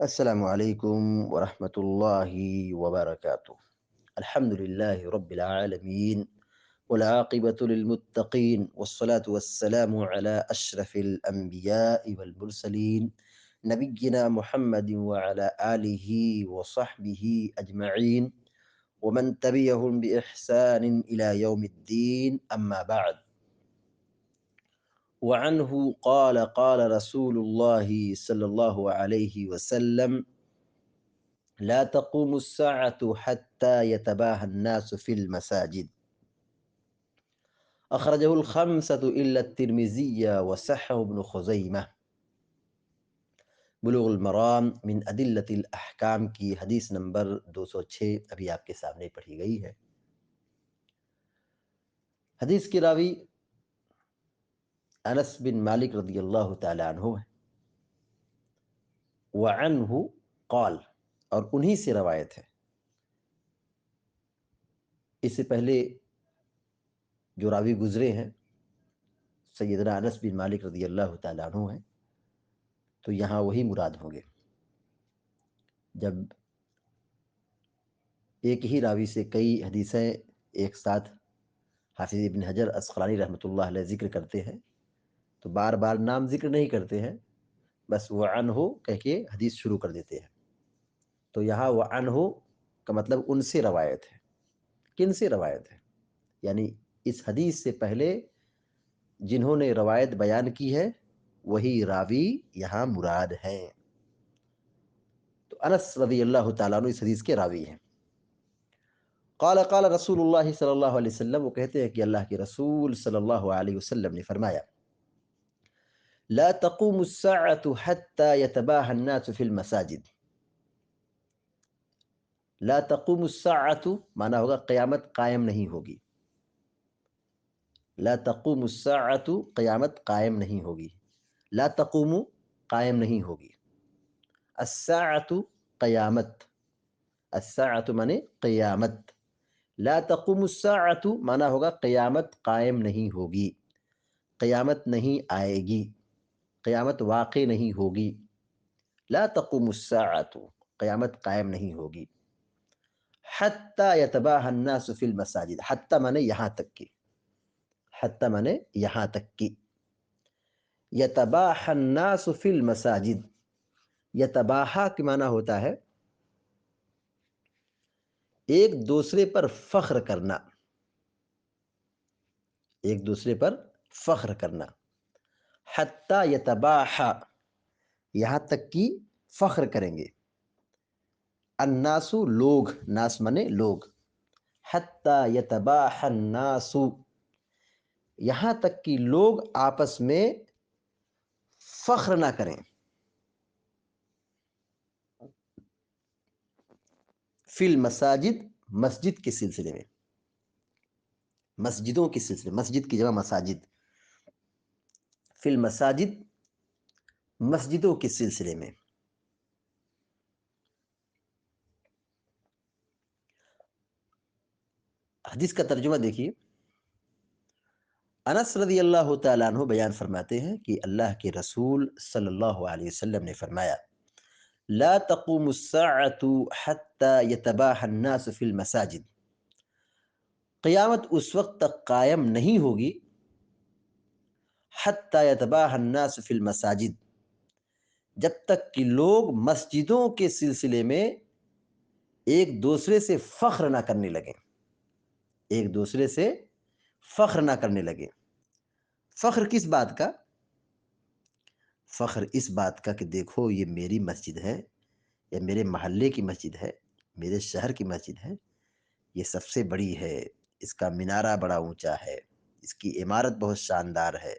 السلام علیکم ورحمۃ اللہ وبرکاتہ۔ الحمد للہ رب العالمین والعاقبۃ للمتقین والصلاة والسلام علی اشرف الانبیاء والمرسلین نبینا محمد وعلی آلہ وصحبہ اجمعین ومن تبعهم بإحسان إلى يوم الدین اما بعد۔ وعنه قال قال رسول الله صلی اللہ علیہ وسلم لا تقوم الساعة حتى يتباهى الناس في المساجد أخرجه الخمسة إلا الترمذي وصححه ابن خزیمہ۔ بلوغ المرام من ادلة الاحکام کی حدیث نمبر 206 ابھی آپ کے سامنے پڑھی گئی ہے۔ حدیث کی راوی انس بن مالک رضی اللہ تعالی عنہ ہے۔ وعنہ قال، اور انہی سے روایت ہے۔ اس سے پہلے جو راوی گزرے ہیں سیدنا انس بن مالک رضی اللہ تعالی عنہ ہیں، تو یہاں وہی مراد ہوں گے۔ جب ایک ہی راوی سے کئی حدیثیں ایک ساتھ حافظ ابن حجر عسقلانی رحمۃ اللہ علیہ ذکر کرتے ہیں تو بار بار نام ذکر نہیں کرتے ہیں، بس وعنہ کہہ کے حدیث شروع کر دیتے ہیں۔ تو یہاں وعنہ کا مطلب ان سے روایت ہے۔ کن سے روایت ہے؟ یعنی اس حدیث سے پہلے جنہوں نے روایت بیان کی ہے وہی راوی یہاں مراد ہیں۔ تو انس رضی اللہ تعالیٰ عنہ اس حدیث کے راوی ہیں۔ قال قال رسول اللہ صلی اللہ علیہ وسلم، وہ کہتے ہیں کہ اللہ کے رسول صلی اللہ علیہ وسلم نے فرمایا لا تقوم الساعة حتى يتباهى الناس في المساجد۔ لا تقوم الساعة معنی ہوگا قیامت قائم نہیں ہوگی۔ لا تقوم الساعة قیامت قائم نہیں ہوگی۔ لا تقوم قائم نہیں ہوگی۔ الساعة قیامت، الساعة معنی قیامت، لا تقوم الساعة معنی ہوگا قیامت قائم نہیں ہوگی، قیامت نہیں آئے گی، قیامت واقع نہیں ہوگی۔ لا تقوم الساعة قیامت قائم نہیں ہوگی۔ حتی یتباہی الناس فی المساجد، حتی معنی یہاں تک کی، حتی معنی یہاں تک کی۔ یتباہی الناس فی المساجد، یتباہی کی معنی ہوتا ہے ایک دوسرے پر فخر کرنا، ایک دوسرے پر فخر کرنا۔ حتی یتباہی یہاں تک کی فخر کریں گے۔ الناس لوگ، ناس منے لوگ، حتی یتباہی الناس یہاں تک کہ لوگ آپس میں فخر نہ کریں۔ فی المساجد مسجد کے سلسلے میں، مسجدوں کے سلسلے، مسجد کی جمع مساجد، فی المساجد مسجدوں کے سلسلے میں۔ حدیث کا ترجمہ دیکھیے۔ انس رضی اللہ تعالیٰ عنہ بیان فرماتے ہیں کہ اللہ کے رسول صلی اللہ علیہ وسلم نے فرمایا لا تقوم الساعة حتى يتباهى الناس في المساجد، قیامت اس وقت تک قائم نہیں ہوگی حتى يتباهى الناس في المساجد، جب تک کہ لوگ مسجدوں کے سلسلے میں ایک دوسرے سے فخر نہ کرنے لگیں، ایک دوسرے سے فخر نہ کرنے لگیں۔ فخر کس بات کا؟ فخر اس بات کا کہ دیکھو یہ میری مسجد ہے، یا میرے محلے کی مسجد ہے، میرے شہر کی مسجد ہے، یہ سب سے بڑی ہے، اس کا مینارہ بڑا اونچا ہے، اس کی عمارت بہت شاندار ہے،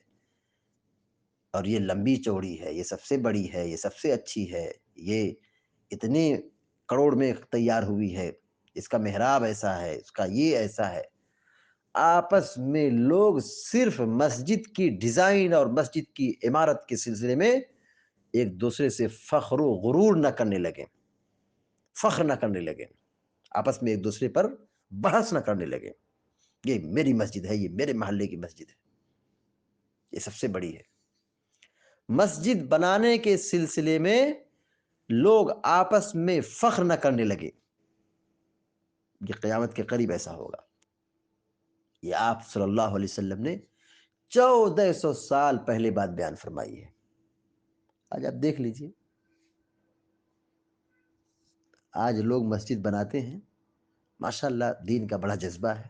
اور یہ لمبی چوڑی ہے، یہ سب سے بڑی ہے، یہ سب سے اچھی ہے، یہ اتنے کروڑ میں تیار ہوئی ہے، اس کا محراب ایسا ہے، اس کا یہ ایسا ہے۔ آپس میں لوگ صرف مسجد کی ڈیزائن اور مسجد کی عمارت کے سلسلے میں ایک دوسرے سے فخر و غرور نہ کرنے لگیں، فخر نہ کرنے لگیں، آپس میں ایک دوسرے پر بحث نہ کرنے لگیں، یہ میری مسجد ہے، یہ میرے محلے کی مسجد ہے، یہ سب سے بڑی ہے۔ مسجد بنانے کے سلسلے میں لوگ آپس میں فخر نہ کرنے لگے، یہ قیامت کے قریب ایسا ہوگا۔ یہ آپ صلی اللہ علیہ وسلم نے 1400 سال پہلے بات بیان فرمائی ہے۔ آج آپ دیکھ لیجئے، آج لوگ مسجد بناتے ہیں، ماشاءاللہ دین کا بڑا جذبہ ہے،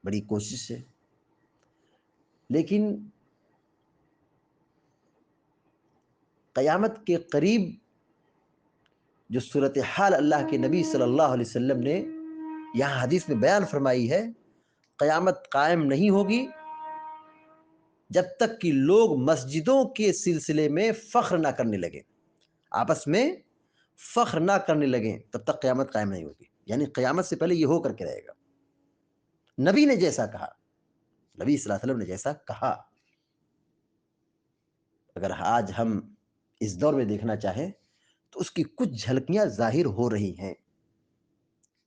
بڑی کوشش ہے، لیکن قیامت کے قریب جو صورتحال اللہ کے نبی صلی اللہ علیہ وسلم نے یہاں حدیث میں بیان فرمائی ہے، قیامت قائم نہیں ہوگی جب تک کہ لوگ مسجدوں کے سلسلے میں فخر نہ کرنے لگیں، آپس میں فخر نہ کرنے لگیں، تب تک قیامت قائم نہیں ہوگی۔ یعنی قیامت سے پہلے یہ ہو کر کے رہے گا، نبی نے جیسا کہا، نبی صلی اللہ علیہ وسلم نے جیسا کہا۔ اگر آج ہم اس دور میں دیکھنا چاہیں تو اس کی کچھ جھلکیاں ظاہر ہو رہی ہیں،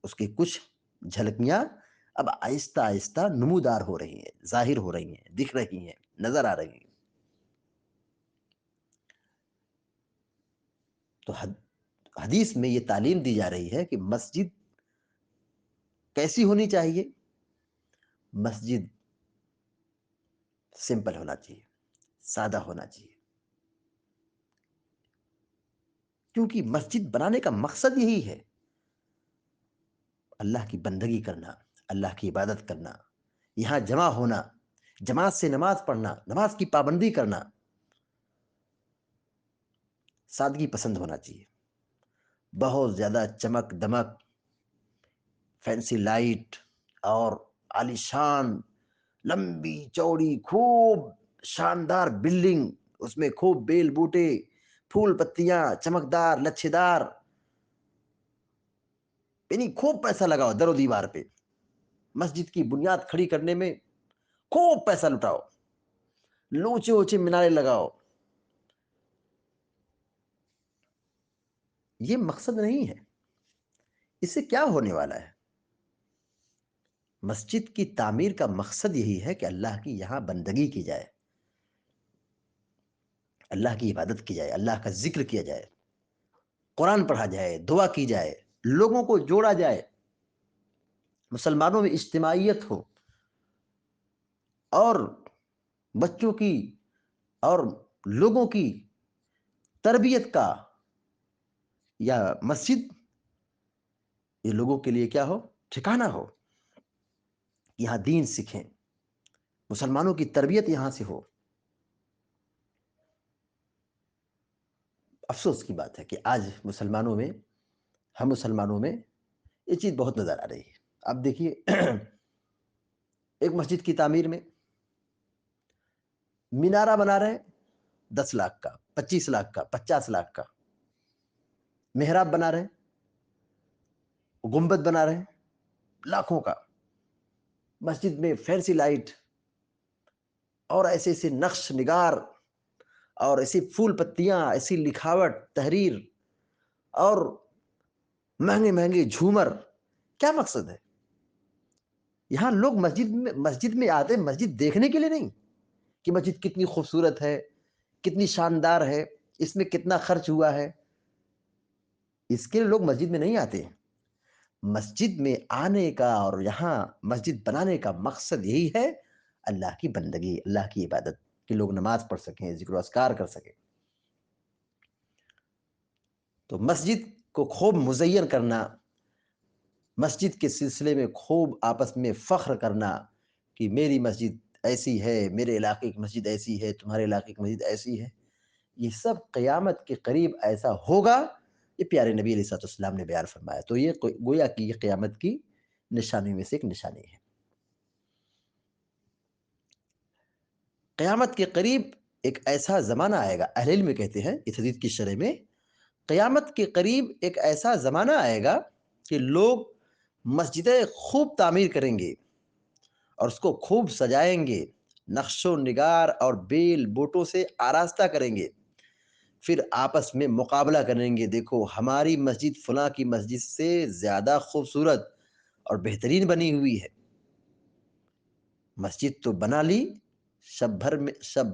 اس کی کچھ جھلکیاں اب آہستہ آہستہ نمودار ہو رہی ہیں، ظاہر ہو رہی ہیں، دکھ رہی ہیں، نظر آ رہی ہیں۔ تو حدیث میں یہ تعلیم دی جا رہی ہے کہ مسجد کیسی ہونی چاہیے؟ مسجد سمپل ہونا چاہیے، سادہ ہونا چاہیے، کیونکہ مسجد بنانے کا مقصد یہی ہے، اللہ کی بندگی کرنا، اللہ کی عبادت کرنا، یہاں جمع ہونا، جماعت سے نماز پڑھنا، نماز کی پابندی کرنا، سادگی پسند ہونا چاہیے۔ بہت زیادہ چمک دمک، فینسی لائٹ اور عالیشان لمبی چوڑی خوب شاندار بلڈنگ، اس میں خوب بیل بوٹے، پھول پتیاں چمکدار لچھےدار، یعنی خوب پیسہ لگاؤ در و دیوار پہ، مسجد کی بنیاد کھڑی کرنے میں خوب پیسہ لٹاؤ، لونچے اونچے مینارے لگاؤ، یہ مقصد نہیں ہے۔ اس سے کیا ہونے والا ہے؟ مسجد کی تعمیر کا مقصد یہی ہے کہ اللہ کی یہاں بندگی کی جائے، اللہ کی عبادت کی جائے، اللہ کا ذکر کیا جائے، قرآن پڑھا جائے، دعا کی جائے، لوگوں کو جوڑا جائے، مسلمانوں میں اجتماعیت ہو، اور بچوں کی اور لوگوں کی تربیت کا یا مسجد یہ لوگوں کے لیے کیا ہو؟ ٹھکانہ ہو، یہاں دین سیکھیں، مسلمانوں کی تربیت یہاں سے ہو۔ افسوس کی بات ہے کہ آج ہم مسلمانوں میں یہ چیز بہت نظر آ رہی ہے۔ اب دیکھیے ایک مسجد کی تعمیر میں مینارہ بنا رہے ہیں 10 لاکھ کا، 25 لاکھ کا، 50 لاکھ کا، محراب بنا رہے ہیں، گنبد بنا رہے ہیں لاکھوں کا، مسجد میں فینسی لائٹ اور ایسے ایسے نقش نگار اور ایسی پھول پتیاں، ایسی لکھاوٹ تحریر اور مہنگے مہنگے جھومر، کیا مقصد ہے؟ یہاں لوگ مسجد میں آتے مسجد دیکھنے کے لیے نہیں کہ مسجد کتنی خوبصورت ہے، کتنی شاندار ہے، اس میں کتنا خرچ ہوا ہے، اس کے لیے لوگ مسجد میں نہیں آتے۔ مسجد میں آنے کا اور یہاں مسجد بنانے کا مقصد یہی ہے، اللہ کی بندگی، اللہ کی عبادت، کہ لوگ نماز پڑھ سکیں، ذکر و اذکار کر سکیں۔ تو مسجد کو خوب مزین کرنا، مسجد کے سلسلے میں خوب آپس میں فخر کرنا کہ میری مسجد ایسی ہے، میرے علاقے کی مسجد ایسی ہے، تمہارے علاقے کی مسجد ایسی ہے، یہ سب قیامت کے قریب ایسا ہوگا، یہ پیارے نبی علیہ الصلوۃ والسلام نے بیان فرمایا۔ تو یہ گویا کہ یہ قیامت کی نشانی میں سے ایک نشانی ہے۔ قیامت کے قریب ایک ایسا زمانہ آئے گا، اہل علم کہتے ہیں اس حدیث کی شرح میں، قیامت کے قریب ایک ایسا زمانہ آئے گا کہ لوگ مسجدیں خوب تعمیر کریں گے اور اس کو خوب سجائیں گے، نقش و نگار اور بیل بوٹوں سے آراستہ کریں گے، پھر آپس میں مقابلہ کریں گے، دیکھو ہماری مسجد فلاں کی مسجد سے زیادہ خوبصورت اور بہترین بنی ہوئی ہے۔ مسجد تو بنا لی شب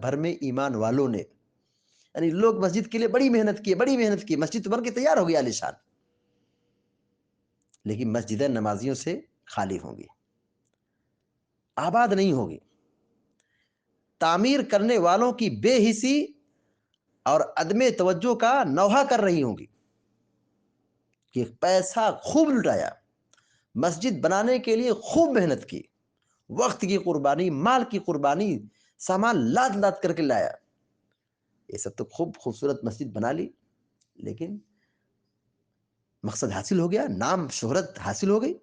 بھر میں ایمان والوں نے، یعنی لوگ مسجد کے لیے بڑی محنت کی، مسجد تو بن کے تیار ہو گئی عالیشان، لیکن مسجدیں نمازیوں سے خالی ہوں گی، آباد نہیں ہوگی، تعمیر کرنے والوں کی بے حسی اور عدم توجہ کا نوحہ کر رہی ہوں گی کہ پیسہ خوب لٹایا، مسجد بنانے کے لیے خوب محنت کی، وقت کی قربانی، مال کی قربانی، سامان لاد لاد کر کے لایا، یہ سب تو خوب خوبصورت مسجد بنا لی، لیکن مقصد حاصل ہو گیا، نام شہرت حاصل ہو گئی،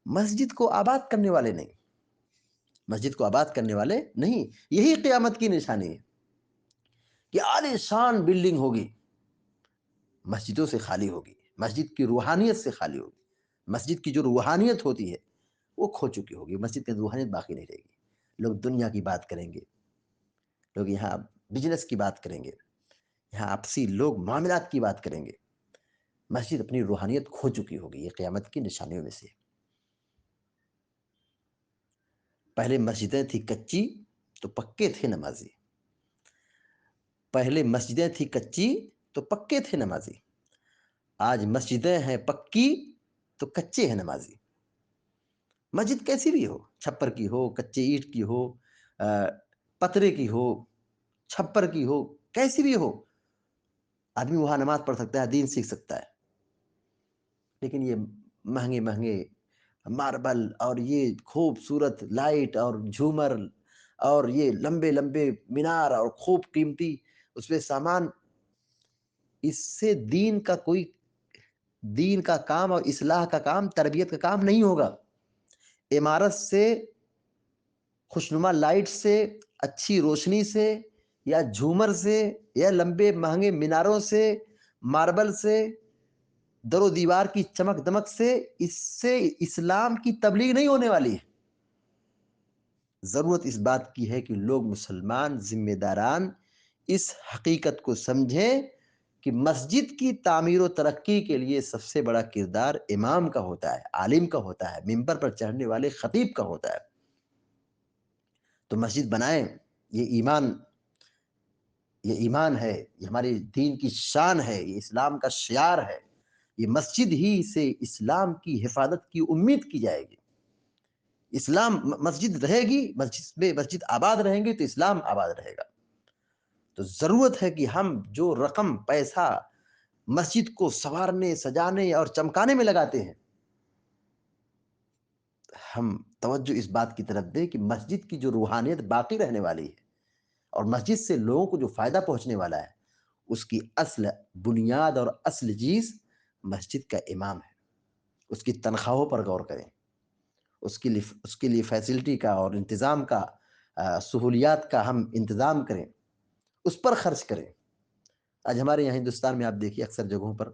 مسجد کو آباد کرنے والے نہیں، مسجد کو آباد کرنے والے نہیں۔ یہی قیامت کی نشانی ہے کہ عالی شان بلڈنگ ہوگی، مسجدوں سے خالی ہوگی، مسجد کی روحانیت سے خالی ہوگی، مسجد کی جو روحانیت ہوتی ہے وہ کھو چکی ہوگی، مسجد کی روحانیت باقی نہیں رہے گی، لوگ دنیا کی بات کریں گے، لوگ یہاں بزنس کی بات کریں گے، یہاں آپسی لوگ معاملات کی بات کریں گے، مسجد اپنی روحانیت کھو چکی ہوگی، یہ قیامت کی نشانیوں میں سے۔ پہلے مسجدیں تھی کچی تو پکے تھے نمازی، پہلے مسجدیں تھی کچی تو پکے تھے نمازی، آج مسجدیں ہیں پکی تو کچے ہیں نمازی۔ مسجد کیسی بھی ہو، چھپر کی ہو، کچے اینٹ کی ہو، پترے کی ہو، چھپر کی ہو، کیسی بھی ہو، آدمی وہاں نماز پڑھ سکتا ہے، دین سیکھ سکتا ہے، لیکن یہ مہنگے مہنگے ماربل اور یہ خوبصورت لائٹ اور جھومر اور یہ لمبے لمبے مینار اور خوب قیمتی اس پہ سامان، اس سے دین کا کام اور اصلاح کا کام، تربیت کا کام نہیں ہوگا۔ عمارت سے، خوشنما لائٹ سے، اچھی روشنی سے، یا جھومر سے، یا لمبے مہنگے میناروں سے، ماربل سے، در و دیوار کی چمک دمک سے، اس سے اسلام کی تبلیغ نہیں ہونے والی ہے۔ ضرورت اس بات کی ہے کہ لوگ مسلمان ذمہ داران اس حقیقت کو سمجھیں کہ مسجد کی تعمیر و ترقی کے لیے سب سے بڑا کردار امام کا ہوتا ہے، عالم کا ہوتا ہے، ممبر پر چڑھنے والے خطیب کا ہوتا ہے۔ تو مسجد بنائیں، یہ ایمان ہے، یہ ہمارے دین کی شان ہے، یہ اسلام کا شعار ہے، یہ مسجد ہی سے اسلام کی حفاظت کی امید کی جائے گی۔ اسلام، مسجد رہے گی، مسجد آباد رہیں گی تو اسلام آباد رہے گا۔ تو ضرورت ہے کہ ہم جو رقم پیسہ مسجد کو سنوارنے، سجانے اور چمکانے میں لگاتے ہیں، ہم توجہ اس بات کی طرف دیں کہ مسجد کی جو روحانیت باقی رہنے والی ہے اور مسجد سے لوگوں کو جو فائدہ پہنچنے والا ہے، اس کی اصل بنیاد اور اصل چیز مسجد کا امام ہے۔ اس کی تنخواہوں پر غور کریں، اس کے لیے فیسلٹی کا اور انتظام کا، سہولیات کا ہم انتظام کریں، اس پر خرچ کریں۔ آج ہمارے یہاں ہندوستان میں آپ دیکھیے اکثر جگہوں پر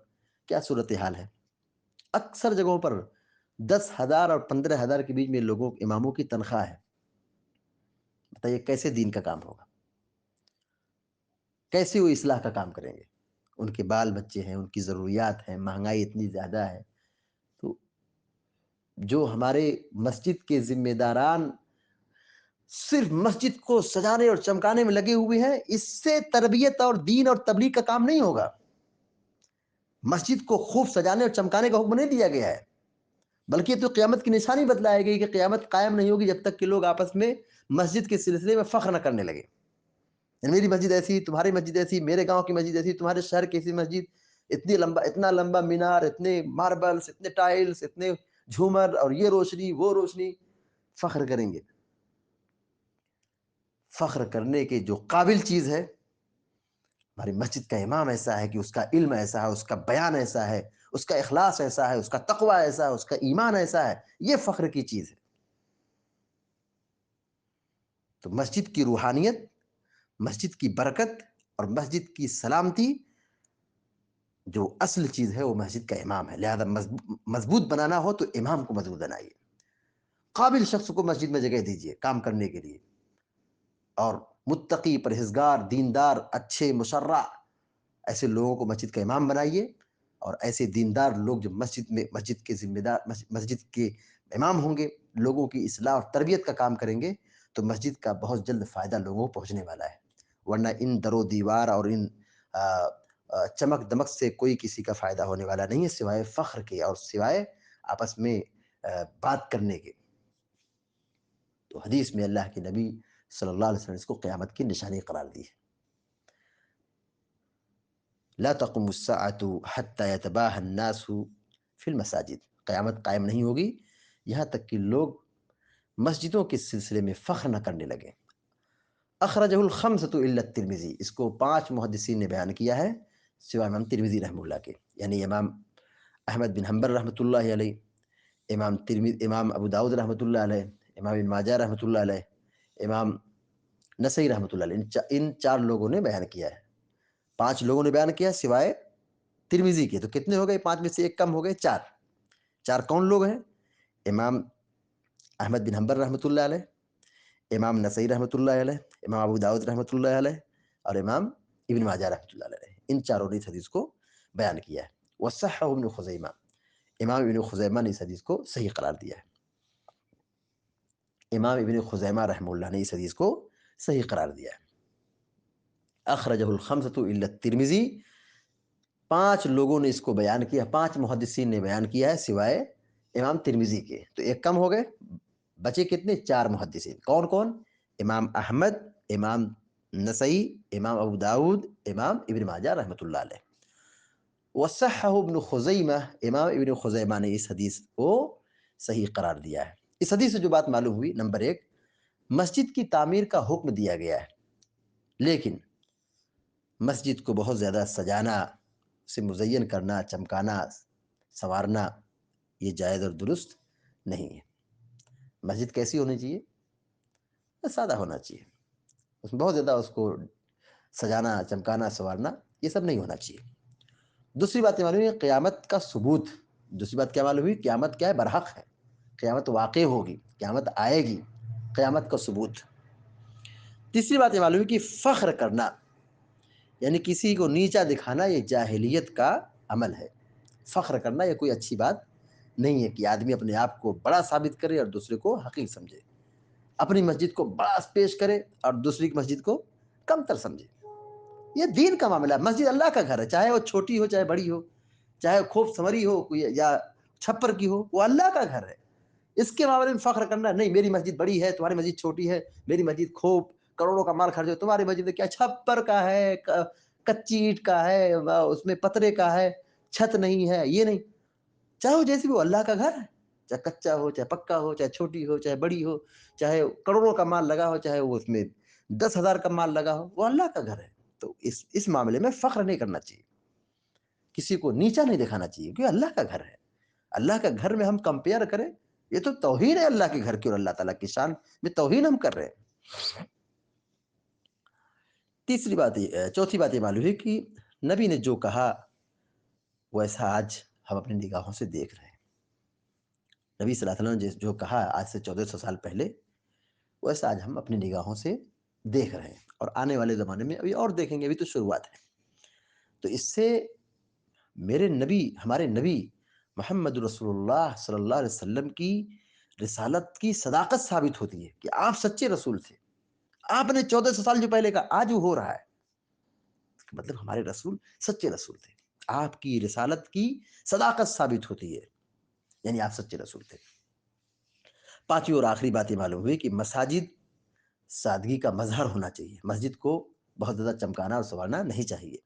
کیا صورتحال ہے، اکثر جگہوں پر 10,000 اور 15,000 کے بیچ میں لوگوں، اماموں کی تنخواہ ہے۔ بتائیے کیسے دین کا کام ہوگا، کیسے وہ اصلاح کا کام کریں گے؟ ان کے بال بچے ہیں، ان کی ضروریات ہیں، مہنگائی اتنی زیادہ ہے۔ تو جو ہمارے مسجد کے ذمہ داران صرف مسجد کو سجانے اور چمکانے میں لگے ہوئے ہیں، اس سے تربیت اور دین اور تبلیغ کا کام نہیں ہوگا۔ مسجد کو خوب سجانے اور چمکانے کا حکم نہیں دیا گیا ہے، بلکہ یہ تو قیامت کی نشانی بتلائی گئی کہ قیامت قائم نہیں ہوگی جب تک کہ لوگ آپس میں مسجد کے سلسلے میں فخر نہ کرنے لگے۔ میری مسجد ایسی، تمہاری مسجد ایسی، میرے گاؤں کی مسجد ایسی، تمہارے شہر کی ایسی مسجد، اتنا لمبا مینار، اتنے ماربلز، اتنے ٹائلز، اتنے جھومر، اور یہ روشنی وہ روشنی، فخر کریں گے۔ فخر کرنے کے جو قابل چیز ہے، ہماری مسجد کا امام ایسا ہے کہ اس کا علم ایسا ہے، اس کا بیان ایسا ہے، اس کا اخلاص ایسا ہے، اس کا تقوی ایسا ہے، اس کا ایمان ایسا ہے، یہ فخر کی چیز ہے۔ تو مسجد کی روحانیت، مسجد کی برکت اور مسجد کی سلامتی، جو اصل چیز ہے وہ مسجد کا امام ہے۔ لہذا مضبوط بنانا ہو تو امام کو مضبوط بنائیے، قابل شخص کو مسجد میں جگہ دیجیے کام کرنے کے لیے، اور متقی، پرہیزگار، دیندار، اچھے، مشرع ایسے لوگوں کو مسجد کا امام بنائیے، اور ایسے دیندار لوگ جو مسجد کے ذمہ دار، مسجد کے امام ہوں گے، لوگوں کی اصلاح اور تربیت کا کام کریں گے، تو مسجد کا بہت جلد فائدہ لوگوں کو پہنچنے والا ہے۔ ورنہ ان در و دیوار اور ان چمک دمک سے کوئی کسی کا فائدہ ہونے والا نہیں ہے سوائے فخر کے اور سوائے آپس میں بات کرنے کے۔ تو حدیث میں اللہ کے نبی صلی اللہ علیہ وسلم نے اس کو قیامت کی نشانی قرار دی ہے۔ لا تقم الساعة حتى يتباهى الناس في المساجد، قیامت قائم نہیں ہوگی یہاں تک کہ لوگ مسجدوں کے سلسلے میں فخر نہ کرنے لگیں۔ اخرجہ الخمسۃ الا الترمذی، اس کو 5 محدثین نے بیان کیا ہے سوائے امام ترمذی رحمہ اللہ کے، یعنی امام احمد بن حنبل رحمۃ اللہ علیہ، امام ابو داؤد رحمۃ اللہ علیہ، امام ابن ماجہ رحمۃ اللہ علیہ، امام نسائی رحمۃ اللہ علیہ، ان 4 لوگوں نے بیان کیا ہے، 5 لوگوں نے بیان کیا سوائے ترمذی کے۔ تو کتنے ہو گئے؟ 5 میں سے ایک کم ہو گئے، 4۔ 4 کون لوگ ہیں؟ امام احمد بن حنبل رحمۃ اللہ علیہ، امام نسائی رحمۃ اللہ علیہ، امام ابو داؤد رحمۃ اللہ علیہ، اور امام ابن ماجہ رحمۃ اللہ علیہ، ان چاروں نے اس حدیث کو بیان کیا ہے۔ وصححہ ابن خزیمہ، امام ابن خزیمہ نے اس حدیث کو صحیح قرار دیا ہے، امام ابن خزیمہ رحمہ اللہ نے اس حدیث کو صحیح قرار دیا ہے۔ اخرجہ الخمسۃ الا الترمذی، 5 لوگوں نے اس کو بیان کیا، 5 محدثین نے بیان کیا ہے سوائے امام ترمذی کے، تو ایک کم ہو گئے، بچے کتنے؟ 4 محدثین۔ کون کون؟ امام احمد، امام نسائی، امام ابو داود، امام ابن ماجہ رحمۃ اللہ علیہ۔ وصححہ ابن خزیمہ، امام ابن خزیمہ نے اس حدیث کو صحیح قرار دیا ہے۔ اس حدیث سے جو بات معلوم ہوئی، نمبر 1، مسجد کی تعمیر کا حکم دیا گیا ہے، لیکن مسجد کو بہت زیادہ سجانا، اسے مزین کرنا، چمکانا، سنوارنا یہ جائز اور درست نہیں ہے۔ مسجد کیسی ہونی چاہیے؟ سادہ ہونا چاہیے، اس میں بہت زیادہ اس کو سجانا، چمکانا، سنوارنا یہ سب نہیں ہونا چاہیے۔ دوسری بات یہ معلوم ہے قیامت کا ثبوت، دوسری بات کیا معلوم ہوئی؟ قیامت کیا ہے؟ برحق ہے، قیامت واقع ہوگی، قیامت آئے گی، قیامت کا ثبوت۔ تیسری بات یہ معلوم ہے کہ فخر کرنا، یعنی کسی کو نیچا دکھانا، یہ جاہلیت کا عمل ہے۔ فخر کرنا یہ کوئی اچھی بات نہیں ہے کہ آدمی اپنے آپ کو بڑا ثابت کرے اور دوسرے کو حقیر سمجھے، اپنی مسجد کو بڑا پیش کرے اور دوسری کی مسجد کو کم تر سمجھے۔ یہ دین کا معاملہ ہے، مسجد اللہ کا گھر ہے، چاہے وہ چھوٹی ہو، چاہے بڑی ہو، چاہے خوب سنوری ہو یا چھپر کی ہو، وہ اللہ کا گھر ہے۔ اس کے معاملے میں فخر کرنا نہیں، میری مسجد بڑی ہے، تمہاری مسجد چھوٹی ہے، میری مسجد خوب کروڑوں کا مال خرچ ہو، تمہاری مسجد کیا چھپر کا ہے، کچی اینٹ کا ہے، اس میں پترے کا ہے، چھت نہیں ہے، یہ نہیں، چاہے وہ جیسی بھی وہ اللہ کا گھر ہے، چاہے کچا ہو، چاہے پکا ہو، چاہے چھوٹی ہو، چاہے بڑی ہو، چاہے کروڑوں کا مال لگا ہو، چاہے وہ اس میں 10,000 کا مال لگا ہو، وہ اللہ کا گھر ہے۔ تو اس معاملے میں فخر نہیں کرنا چاہیے، کسی کو نیچا نہیں دکھانا چاہیے، کیونکہ اللہ کا گھر ہے۔ اللہ کا گھر میں ہم کمپیئر کریں، یہ تو توہین ہے اللہ کے گھر کی، اور اللہ تعالیٰ کی شان میں توہین ہم کر رہے ہیں۔ چوتھی بات یہ معلوم ہے کہ نبی نے جو کہا ویسا آج ہم اپنی نگاہوں سے دیکھ رہے ہیں۔ نبی صلی اللہ علیہ وسلم نے جو کہا آج سے 1400 سال پہلے، ویسا آج ہم اپنی نگاہوں سے دیکھ رہے ہیں، اور آنے والے زمانے میں ابھی اور دیکھیں گے، ابھی تو شروعات ہے۔ تو اس سے ہمارے نبی محمد رسول اللہ صلی اللہ علیہ وسلم کی رسالت کی صداقت ثابت ہوتی ہے کہ آپ سچے رسول تھے۔ آپ نے 1400 سال جو پہلے کہا آج وہ ہو رہا ہے، مطلب ہمارے رسول سچے رسول تھے، آپ کی رسالت کی صداقت ثابت ہوتی ہے، یعنی آپ سچے رسول تھے۔ 5ویں اور آخری بات یہ معلوم ہوئی کہ مساجد سادگی کا مظہر ہونا چاہیے، مسجد کو بہت زیادہ چمکانا اور سنوارنا نہیں چاہیے،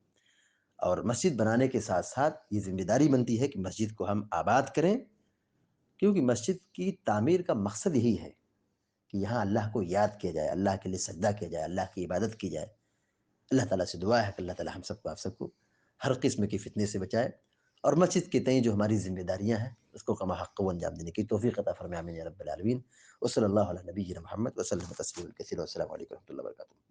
اور مسجد بنانے کے ساتھ ساتھ یہ ذمہ داری بنتی ہے کہ مسجد کو ہم آباد کریں، کیونکہ مسجد کی تعمیر کا مقصد یہی ہے کہ یہاں اللہ کو یاد کیا جائے، اللہ کے لیے سجدہ کیا جائے، اللہ کی عبادت کی جائے۔ اللہ تعالیٰ سے دعا ہے کہ اللہ تعالیٰ ہم سب کو، آپ سب کو ہر قسم کی فتنے سے بچائے، اور مسجد کے تئیں جو ہماری ذمہ داریاں ہیں اس کو کما حق و انجام دینے کی توفیق عطا فرمائے، آمین یا رب العالمین۔ وصلی اللہ علی نبینا محمد وسلم تسلیما کثیرا، والسلام علیکم و رحمۃ اللہ وبرکاتہ۔